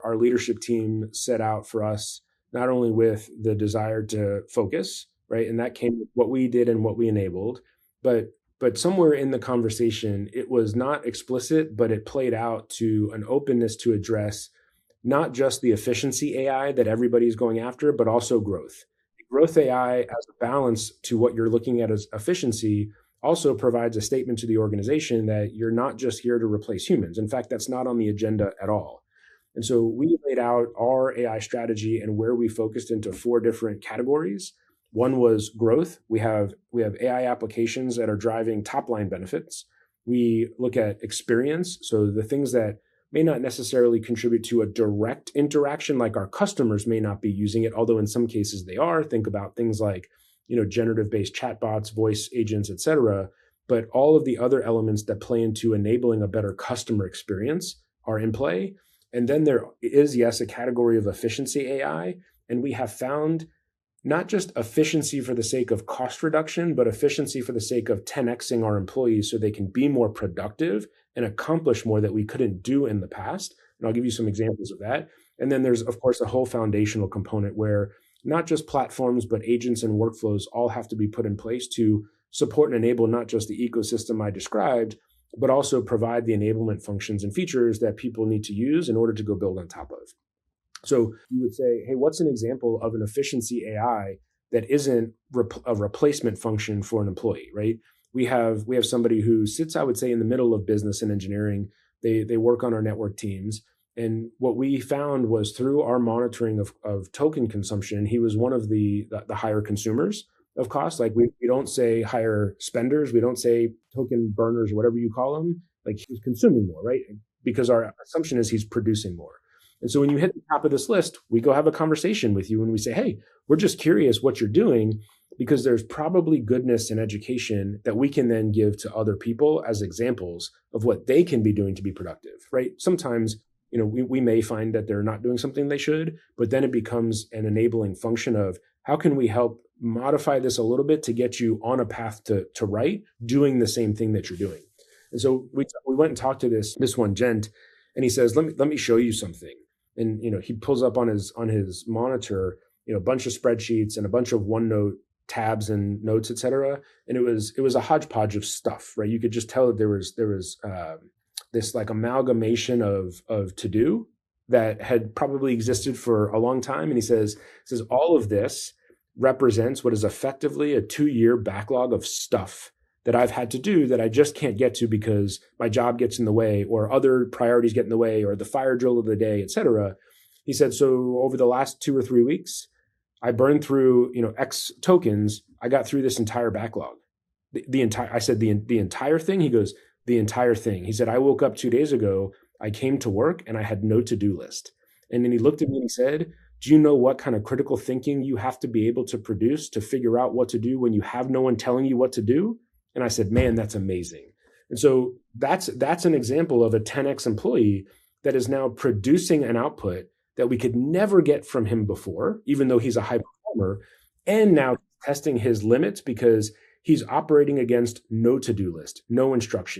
our leadership team set out for us not only with the desire to focus, right? And that came with what we did and what we enabled, but somewhere in the conversation, it was not explicit, but it played out to an openness to address not just the efficiency AI that everybody's going after, but also growth. Growth AI as a balance to what you're looking at as efficiency also provides a statement to the organization that you're not just here to replace humans. In fact, that's not on the agenda at all. And so we laid out our AI strategy and where we focused into 4 different categories. One was growth. We have AI applications that are driving top line benefits. We look at experience, so the things that may not necessarily contribute to a direct interaction, like our customers may not be using it, although in some cases they are. Think about things like, generative-based chatbots, voice agents, et cetera. But all of the other elements that play into enabling a better customer experience are in play. And then there is, yes, a category of efficiency AI. And we have found not just efficiency for the sake of cost reduction, but efficiency for the sake of 10xing our employees so they can be more productive and accomplish more that we couldn't do in the past. And I'll give you some examples of that. And then there's, of course, a whole foundational component where not just platforms, but agents and workflows all have to be put in place to support and enable not just the ecosystem I described, but also provide the enablement functions and features that people need to use in order to go build on top of. So you would say, hey, what's an example of an efficiency AI that isn't a replacement function for an employee, right? We have somebody who sits, I would say, in the middle of business and engineering. They work on our network teams. And what we found was through our monitoring of token consumption, he was one of the higher consumers of cost. Like we don't say higher spenders. We don't say token burners, whatever you call them. Like he's consuming more, right? Because our assumption is he's producing more. And so when you hit the top of this list, we go have a conversation with you and we say, hey, we're just curious what you're doing because there's probably goodness in education that we can then give to other people as examples of what they can be doing to be productive, right? Sometimes, we may find that they're not doing something they should, but then it becomes an enabling function of how can we help modify this a little bit to get you on a path to right, doing the same thing that you're doing. And so we went and talked to this one gent, and he says, let me show you something. And he pulls up on his monitor, a bunch of spreadsheets and a bunch of OneNote tabs and notes, et cetera. And it was a hodgepodge of stuff, right? You could just tell that there was this like amalgamation of to do that had probably existed for a long time. And he says all of this represents what is effectively a 2-year backlog of stuff that I've had to do that I just can't get to because my job gets in the way or other priorities get in the way or the fire drill of the day, et cetera. He said, so over the last 2 or 3 weeks, I burned through, X tokens. I got through this entire backlog. I said, the entire thing? He goes, the entire thing. He said, I woke up 2 days ago, I came to work and I had no to-do list. And then he looked at me and he said, do you know what kind of critical thinking you have to be able to produce to figure out what to do when you have no one telling you what to do? And I said, man, that's amazing. And so that's an example of a 10x employee that is now producing an output that we could never get from him before, even though he's a high performer, and now testing his limits because he's operating against no to-do list, no instruction.